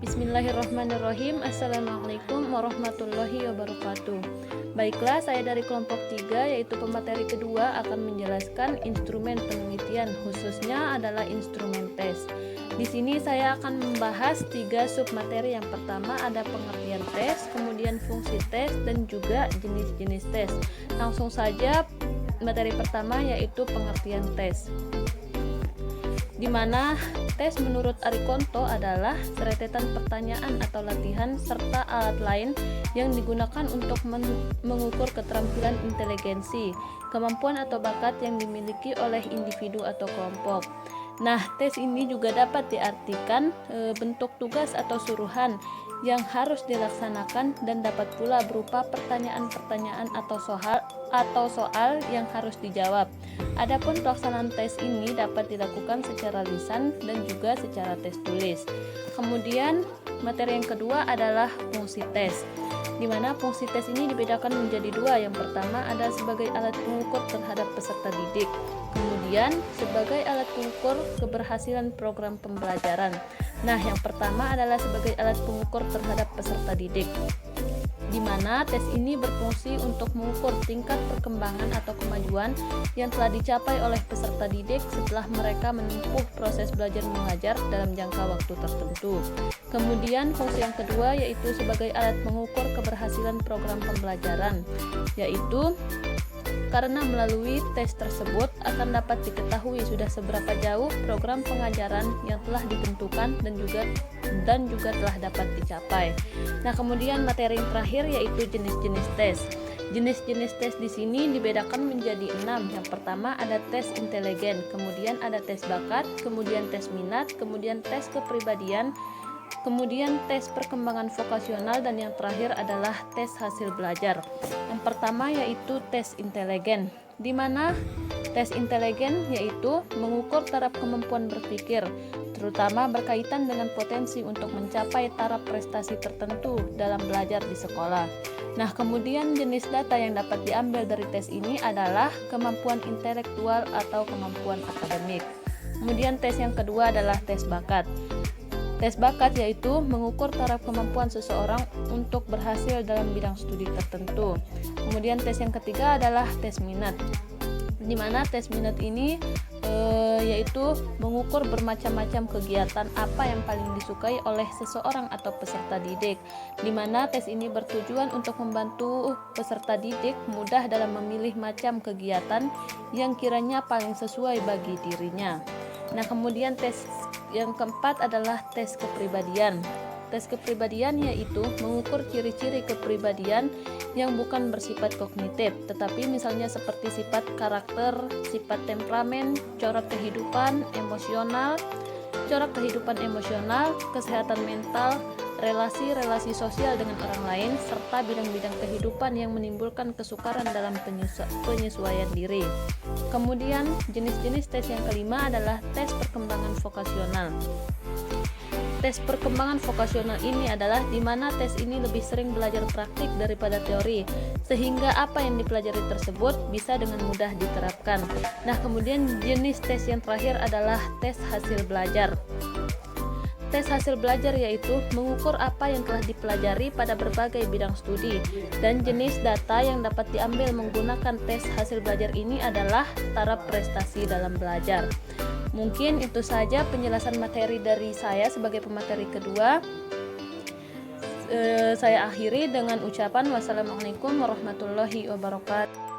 Bismillahirrahmanirrahim. Assalamualaikum warahmatullahi wabarakatuh. Baiklah, saya dari kelompok 3 yaitu pemateri kedua akan menjelaskan instrumen penelitian, khususnya adalah instrumen tes. Di sini saya akan membahas 3 submateri. Yang pertama ada pengertian tes, kemudian fungsi tes, dan juga jenis-jenis tes. Langsung saja materi pertama yaitu pengertian tes, di mana tes menurut Arikonto adalah serentetan pertanyaan atau latihan serta alat lain yang digunakan untuk mengukur keterampilan inteligensi, kemampuan atau bakat yang dimiliki oleh individu atau kelompok. Nah, tes ini juga dapat diartikan bentuk tugas atau suruhan yang harus dilaksanakan dan dapat pula berupa pertanyaan-pertanyaan atau soal yang harus dijawab. Adapun pelaksanaan tes ini dapat dilakukan secara lisan dan juga secara tes tulis. Kemudian materi yang kedua adalah fungsi tes, di mana fungsi tes ini dibedakan menjadi 2. Yang pertama ada sebagai alat pengukur terhadap peserta didik, kemudian sebagai alat pengukur keberhasilan program pembelajaran. Nah, yang pertama adalah sebagai alat pengukur terhadap peserta didik, di mana tes ini berfungsi untuk mengukur tingkat perkembangan atau kemajuan yang telah dicapai oleh peserta didik setelah mereka menempuh proses belajar mengajar dalam jangka waktu tertentu. Kemudian fungsi yang kedua yaitu sebagai alat mengukur keberhasilan program pembelajaran, yaitu karena melalui tes tersebut akan dapat diketahui sudah seberapa jauh program pengajaran yang telah ditentukan dan juga telah dapat dicapai. Nah, kemudian materi yang terakhir yaitu jenis-jenis tes. Jenis-jenis tes di sini dibedakan menjadi 6. Yang pertama ada tes inteligen, kemudian ada tes bakat, kemudian tes minat, kemudian tes kepribadian, kemudian tes perkembangan vokasional, dan yang terakhir adalah tes hasil belajar. Yang pertama yaitu tes inteligen, di mana tes inteligen yaitu mengukur taraf kemampuan berpikir, terutama berkaitan dengan potensi untuk mencapai taraf prestasi tertentu dalam belajar di sekolah. Nah, kemudian jenis data yang dapat diambil dari tes ini adalah kemampuan intelektual atau kemampuan akademik. Kemudian tes yang kedua adalah tes bakat. Tes bakat yaitu mengukur taraf kemampuan seseorang untuk berhasil dalam bidang studi tertentu. Kemudian tes yang ketiga adalah tes minat, di mana tes minat ini yaitu mengukur bermacam-macam kegiatan apa yang paling disukai oleh seseorang atau peserta didik, di mana tes ini bertujuan untuk membantu peserta didik mudah dalam memilih macam kegiatan yang kiranya paling sesuai bagi dirinya. Nah, kemudian tes yang keempat adalah tes kepribadian. Tes kepribadian yaitu mengukur ciri-ciri kepribadian yang bukan bersifat kognitif, tetapi misalnya seperti sifat karakter, sifat temperamen, corak kehidupan emosional, kesehatan mental, relasi-relasi sosial dengan orang lain, serta bidang-bidang kehidupan yang menimbulkan kesukaran dalam penyesuaian diri. Kemudian jenis-jenis tes yang kelima adalah tes perkembangan vokasional. Tes perkembangan vokasional ini adalah di mana tes ini lebih sering belajar praktik daripada teori, sehingga apa yang dipelajari tersebut bisa dengan mudah diterapkan. Nah, kemudian jenis tes yang terakhir adalah tes hasil belajar. Tes hasil belajar yaitu mengukur apa yang telah dipelajari pada berbagai bidang studi, dan jenis data yang dapat diambil menggunakan tes hasil belajar ini adalah taraf prestasi dalam belajar. Mungkin itu saja penjelasan materi dari saya sebagai pemateri kedua. Saya akhiri dengan ucapan wassalamualaikum warahmatullahi wabarakatuh.